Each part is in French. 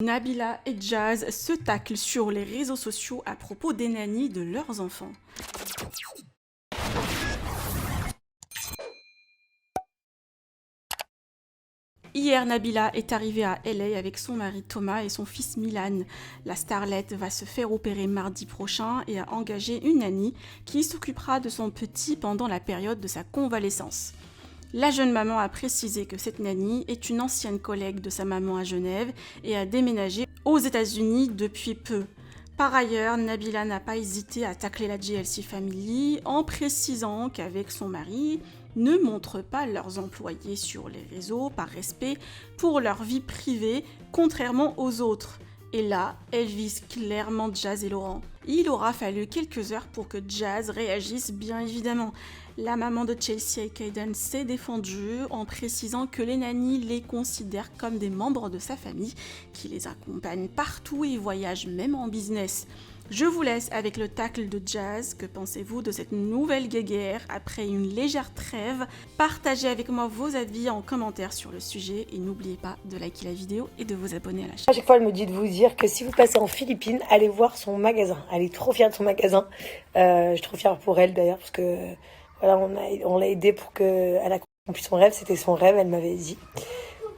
Nabila et Jazz se taclent sur les réseaux sociaux à propos des nannies de leurs enfants. Hier, Nabila est arrivée à LA avec son mari Thomas et son fils Milan. La starlette va se faire opérer mardi prochain et a engagé une nanny qui s'occupera de son petit pendant la période de sa convalescence. La jeune maman a précisé que cette nanny est une ancienne collègue de sa maman à Genève et a déménagé aux États-Unis depuis peu. Par ailleurs, Nabila n'a pas hésité à tacler la JLC Family en précisant qu'avec son mari, ne montrent pas leurs employés sur les réseaux par respect pour leur vie privée, contrairement aux autres. Et là, elle vise clairement Jazz et Laurent. Il aura fallu quelques heures pour que Jazz réagisse, bien évidemment. La maman de Chelsea et Caden s'est défendue en précisant que les nannies les considèrent comme des membres de sa famille, qui les accompagnent partout et voyagent même en business. Je vous laisse avec le tacle de Jazz. Que pensez-vous de cette nouvelle guéguerre après une légère trêve? Partagez avec moi vos avis en commentaire sur le sujet et n'oubliez pas de liker la vidéo et de vous abonner à la chaîne. À chaque fois, elle me dit de vous dire que si vous passez en Philippines, allez voir son magasin. Elle est trop fière de son magasin. Je suis trop fière pour elle d'ailleurs parce que voilà, on l'a aidée pour qu'elle accomplisse son rêve. C'était son rêve, elle m'avait dit.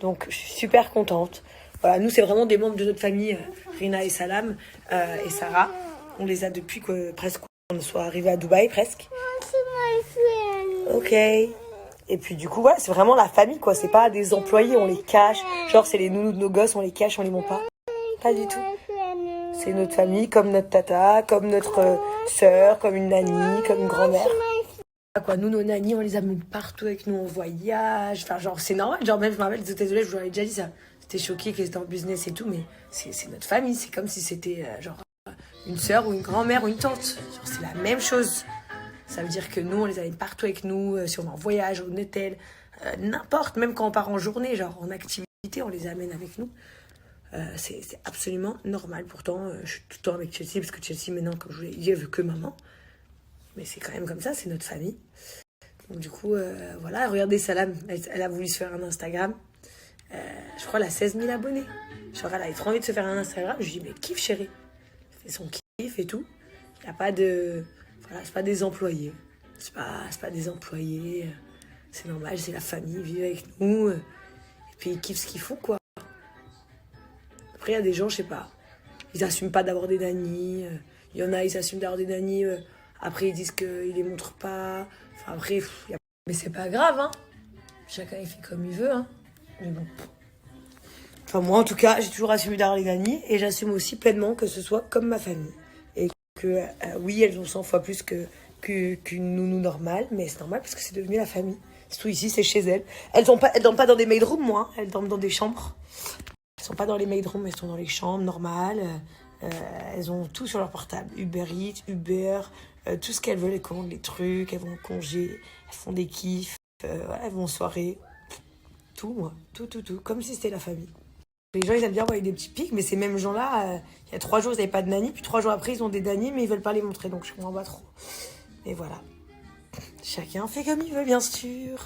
Donc, je suis super contente. Voilà, nous, c'est vraiment des membres de notre famille, Rina et Salam et Sarah. On les a depuis que presque on soit arrivé à Dubaï, presque. Ok. Et puis du coup, voilà, c'est vraiment la famille, quoi. C'est pas des employés, on les cache. Genre, c'est les nounous de nos gosses, on les cache, on les montre pas. Pas du tout. C'est notre famille, comme notre tata, comme notre sœur, comme une nanny, comme une grand-mère. Quoi, nous, nos nannies, on les amène partout avec nous en voyage. Enfin, genre, c'est normal. Genre, même, je me rappelle, désolée, je vous l'avais déjà dit ça. J'étais choquée qu'elle était en business et tout, mais c'est notre famille. C'est comme si c'était, genre, une sœur ou une grand-mère ou une tante. Genre, c'est la même chose. Ça veut dire que nous, on les amène partout avec nous. Si on va en voyage, au hôtel, n'importe. Même quand on part en journée, genre, en activité, on les amène avec nous. C'est absolument normal. Pourtant, je suis tout le temps avec Chelsea, parce que Chelsea, maintenant, comme je vous l'ai dit, elle veut que maman. Mais c'est quand même comme ça, c'est notre famille. Donc du coup, voilà, regardez Salam, elle a voulu se faire un Instagram. Je crois elle a 16 000 abonnés. Genre elle a trop envie de se faire un Instagram. Je lui dis, mais kiffe chérie. C'est son kiff et tout. Il n'y a pas de... Voilà, c'est pas des employés. C'est pas des employés. C'est normal, c'est la famille, ils vivent avec nous. Et puis ils kiffent ce qu'ils font, quoi. Après, il y a des gens, je sais pas, ils assument pas d'avoir des nannies. Il y en a, ils assument d'avoir des nannies... Après, ils disent qu'ils les montrent pas. Enfin, après, mais c'est pas grave, hein. Chacun, il fait comme il veut, hein. Mais bon. Enfin, moi, en tout cas, j'ai toujours assumé d'avoir les nannies. Et j'assume aussi pleinement que ce soit comme ma famille. Et que, oui, elles ont 100 fois plus qu'une nounou normale. Mais c'est normal parce que c'est devenu la famille. Surtout ici, c'est chez elles. Elles dorment pas dans des maid rooms, moi. Elles dorment dans des chambres. Elles sont pas dans les maid rooms, elles sont dans les chambres normales. Elles ont tout sur leur portable. Uber Eats, Uber... tout ce qu'elles veulent, elles commandent les trucs, elles vont en congé, elles font des kiffs, voilà, elles vont en soirée. Tout, moi. Tout. Comme si c'était la famille. Les gens, ils aiment bien envoyer des petits pics, mais ces mêmes gens-là, il y a 3 jours, ils n'avaient pas de nanny, puis 3 jours après, ils ont des nannies, mais ils veulent pas les montrer, donc je comprends pas trop. Mais voilà. Chacun fait comme il veut, bien sûr.